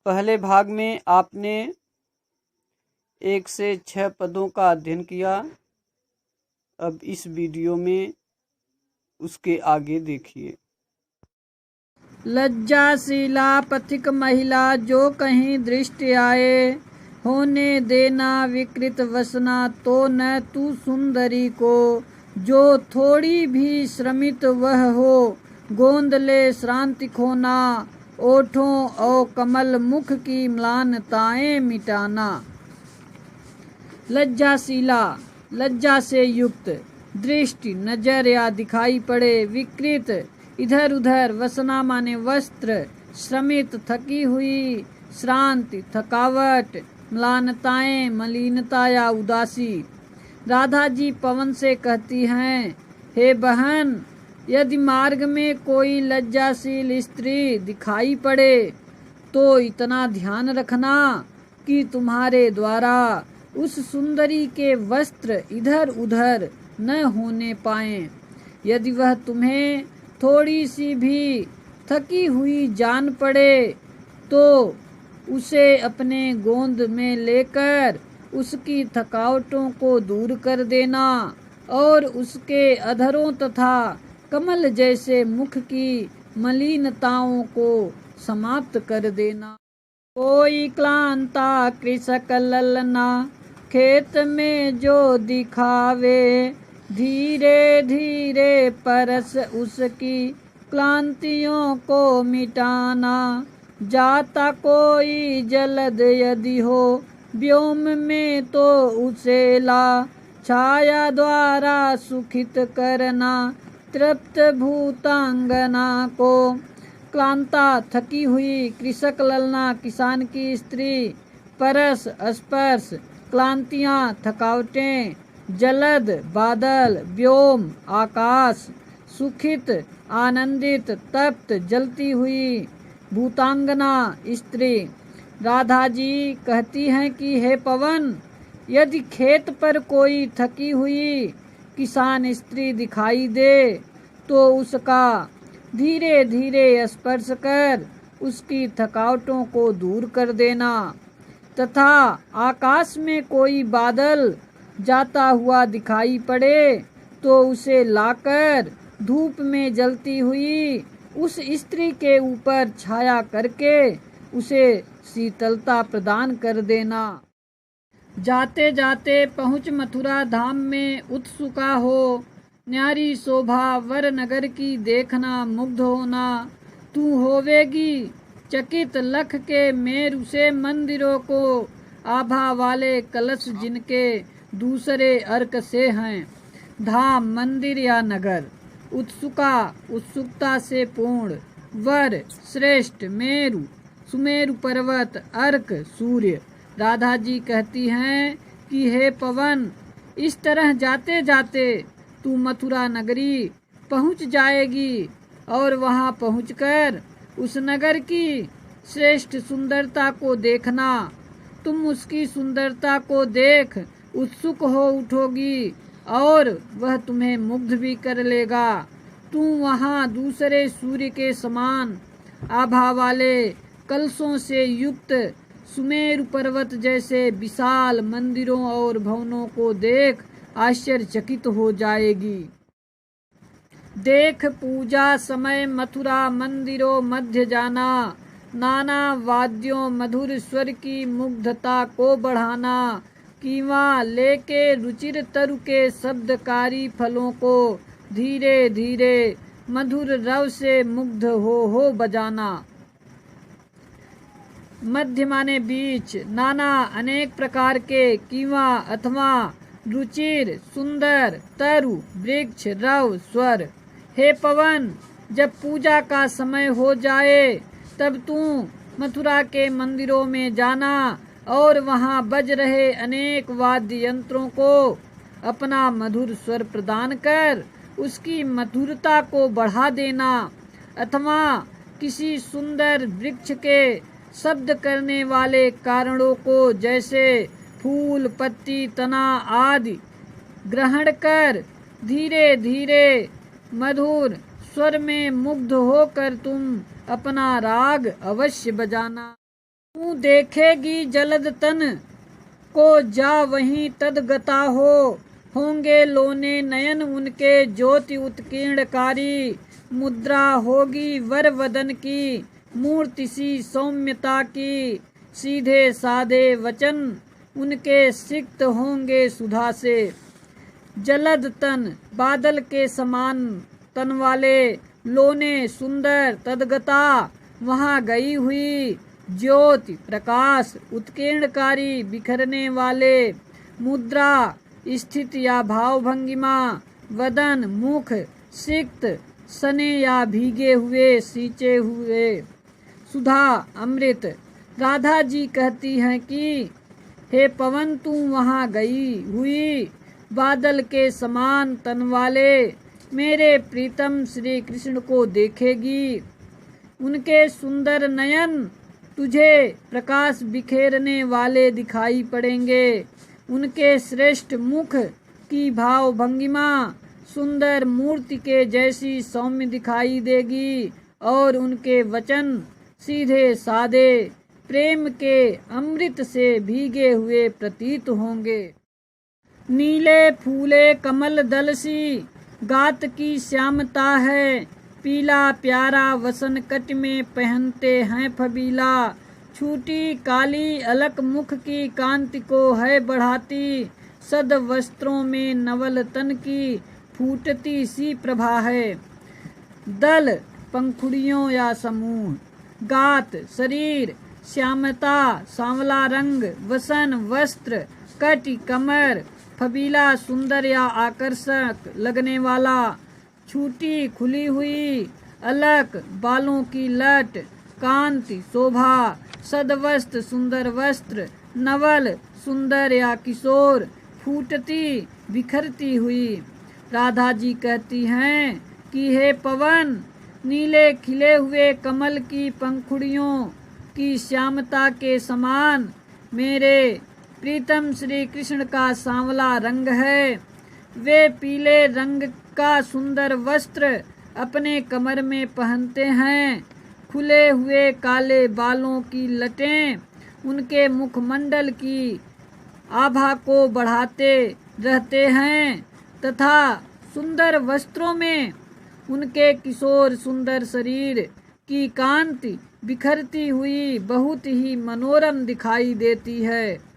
पहले भाग में आपने 1 से 6 पदों का अध्ययन किया। अब इस वीडियो में उसके आगे देखिए। लज्जाशीला पथिक महिला जो कहीं दृष्टि आए, होने देना विकृत वसना तो न तू सुंदरी को। जो थोड़ी भी श्रमित वह हो, गोंद ले श्रांति खोना, ओठों और कमल मुख की म्लानताएं मिटाना। लज्जाशीला, लज्जा से युक्त, दृष्टि नजर या दिखाई पड़े, विकृत इधर उधर, वसना माने वस्त्र, श्रमित थकी हुई, श्रांति थकावट, म्लानताएं मलिनता या उदासी। राधा जी पवन से कहती हैं, हे बहन, यदि मार्ग में कोई लज्जाशील स्त्री दिखाई पड़े तो इतना ध्यान रखना कि तुम्हारे द्वारा उस सुंदरी के वस्त्र इधर उधर न होने पाएं। यदि वह तुम्हें थोड़ी सी भी थकी हुई जान पड़े तो उसे अपने गोंद में लेकर उसकी थकावटों को दूर कर देना और उसके अधरों तथा कमल जैसे मुख की मलिनताओं को समाप्त कर देना। कोई क्लांता कृषक ललना खेत में जो दिखावे, धीरे धीरे परस उसकी क्लांतियों को मिटाना। जाता कोई जलद यदि हो व्योम में तो उसे ला, छाया द्वारा सुखित करना तृप्त भूतांगना को। क्लांता थकी हुई, कृषक ललना किसान की स्त्री, परस स्पर्श क्लांतियां थकावटें, जलद बादल, व्योम आकाश, सुखित आनंदित, तप्त जलती हुई, भूतांगना स्त्री। राधा जी कहती हैं कि हे पवन, यदि खेत पर कोई थकी हुई किसान स्त्री दिखाई दे तो उसका धीरे धीरे स्पर्श कर उसकी थकावटों को दूर कर देना, तथा आकाश में कोई बादल जाता हुआ दिखाई पड़े तो उसे लाकर धूप में जलती हुई उस स्त्री के ऊपर छाया करके उसे शीतलता प्रदान कर देना। जाते जाते पहुँच मथुरा धाम में उत्सुका हो, न्यारी शोभा वर नगर की देखना मुग्ध होना। तू होवेगी चकित लख के मेरु से मंदिरों को, आभा वाले कलश जिनके दूसरे अर्क से हैं। धाम मंदिर या नगर, उत्सुका उत्सुकता से पूर्ण, वर श्रेष्ठ, मेरु सुमेरु पर्वत, अर्क सूर्य। राधा जी कहती हैं कि हे पवन, इस तरह जाते जाते तू मथुरा नगरी पहुंच जाएगी और वहां पहुंचकर उस नगर की श्रेष्ठ सुंदरता को देखना। तुम उसकी सुंदरता को देख उत्सुक हो उठोगी और वह तुम्हें मुग्ध भी कर लेगा। तू वहां दूसरे सूर्य के समान आभा वाले कलशों से युक्त सुमेरु पर्वत जैसे विशाल मंदिरों और भवनों को देख आश्चर्यचकित हो जाएगी। देख पूजा समय मथुरा मंदिरों मध्य जाना, नाना वाद्यों मधुर स्वर की मुग्धता को बढ़ाना। कीवा लेके रुचिर तरु के शब्दकारी फलों को धीरे धीरे मधुर रव से मुग्ध हो बजाना। मध्य माने बीच, नाना अनेक प्रकार के, कीवा अथवा रुचिर सुंदर, तरु वृक्ष, रव स्वर। हे पवन, जब पूजा का समय हो जाए तब तू मथुरा के मंदिरों में जाना और वहां बज रहे अनेक वाद्य यंत्रों को अपना मधुर स्वर प्रदान कर उसकी मधुरता को बढ़ा देना, अथवा किसी सुंदर वृक्ष के शब्द करने वाले कारणों को जैसे फूल, पत्ती, तना आदि ग्रहण कर धीरे धीरे मधुर स्वर में मुग्ध होकर तुम अपना राग अवश्य बजाना। तू देखेगी जलद तन को जा वहीं तदगता होंगे लोने नयन उनके ज्योति उत्कीर्णकारी। मुद्रा होगी वर वदन की मूर्ति सी सौम्यता की। सीधे सादे वचन उनके सिक्त होंगे सुधा से। जलद तन बादल के समान तन वाले लोने सुंदर तदगता वहाँ गई हुई। ज्योति प्रकाश उत्कीर्णकारी बिखरने वाले। मुद्रा स्थित या भाव भंगिमा। वदन मुख सिक्त सने या भीगे हुए सींचे हुए। सुधा अमृत। राधा जी कहती हैं कि हे पवन तू वहाँ गई हुई बादल के समान तन वाले मेरे प्रीतम श्री कृष्ण को देखेगी। उनके सुंदर नयन तुझे प्रकाश बिखेरने वाले दिखाई पड़ेंगे। उनके श्रेष्ठ मुख की भाव भंगिमा सुंदर मूर्ति के जैसी सौम्य दिखाई देगी और उनके वचन सीधे सादे प्रेम के अमृत से भीगे हुए प्रतीत होंगे। नीले फूले कमल दल सी गात की श्यामता है। पीला प्यारा वसन कट में पहनते हैं फबीला। छूटी काली अलक मुख की कांति को है बढ़ाती। सद वस्त्रों में नवल तन की फूटती सी प्रभा है। दल पंखुड़ियों या समूह। गात शरीर श्यामता सांवला रंग। वसन वस्त्र कटी कमर। फबीला सुंदर या आकर्षक लगने वाला। छूटी खुली हुई अलक बालों की लट। कांति शोभा। सदवस्त्र सुंदर वस्त्र। नवल सुंदर या किशोर। फूटती बिखरती हुई। राधा जी कहती हैं कि हे पवन नीले खिले हुए कमल की पंखुड़ियों की श्यामता के समान मेरे प्रीतम श्री कृष्ण का सांवला रंग है। वे पीले रंग का सुंदर वस्त्र अपने कमर में पहनते हैं। खुले हुए काले बालों की लटें उनके मुखमंडल की आभा को बढ़ाते रहते हैं तथा सुंदर वस्त्रों में उनके किशोर सुंदर शरीर की कांति बिखरती हुई बहुत ही मनोरम दिखाई देती है।